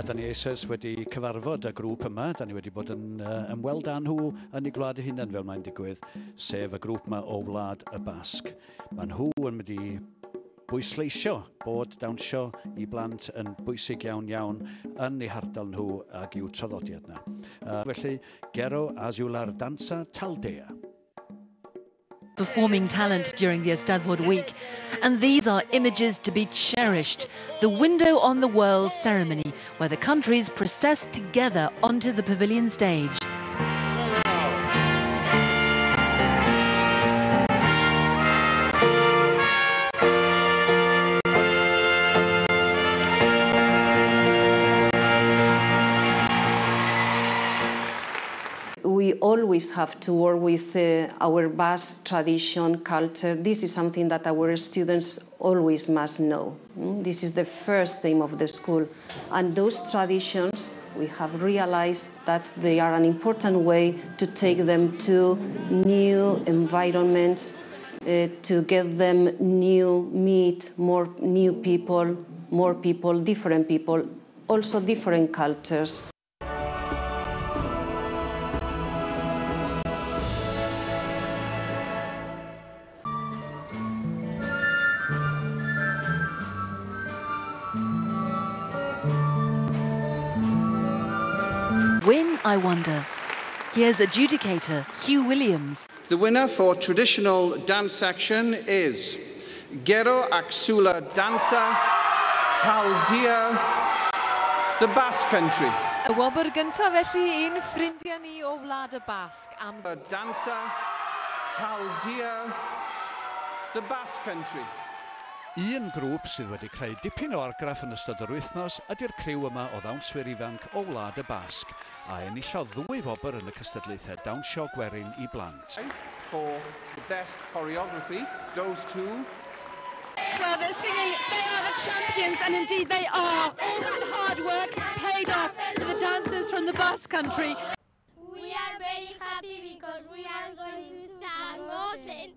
da ni eisoes wedi cyfarfod y grŵp yma, da ni wedi bod yn ymweld â nhw yn eu gwlad eu hunain fel mae'n digwydd, sef y grŵp yma o Wlad y Basg. Mae nhw yn mynd i bwysleisio bod dawnsio I blant yn bwysig iawn yn eu hardal nhw ac i'w traddodiad yna. Felly, Gero Azulawr Dansa Taldea. Performing talent during the Eisteddfod week, and these are images to be cherished. The window on the world ceremony, where the countries process together onto the pavilion stage. We always have to work with our Basque tradition, culture. This is something that our students always must know. This is the first aim of the school. And those traditions, we have realized that they are an important way to take them to new environments, to get them more people, different people, also different cultures. When, I wonder. Here's adjudicator Hugh Williams. The winner for traditional dance section is Gero Azulawr Dansa Taldea, the Basque Country. Y wobr gyntaf felly un ffrindiau ni o Wlad y Basg am Dansa Taldea, the Basque Country. Un grŵp sydd wedi creu dipyn o argraff yn ystod yr wythnos ydy'r criw yma o ddawnswyr ifanc o Wlad y Basg a enillodd 2 wobr yn y cystadlaethau dawnsio gwerin I blant. For the best choreography goes to... Well, they're singing, they are the champions, and indeed they are. All that hard work paid off for the dancers from the Basque Country. We are very happy because we are going to San Mosen.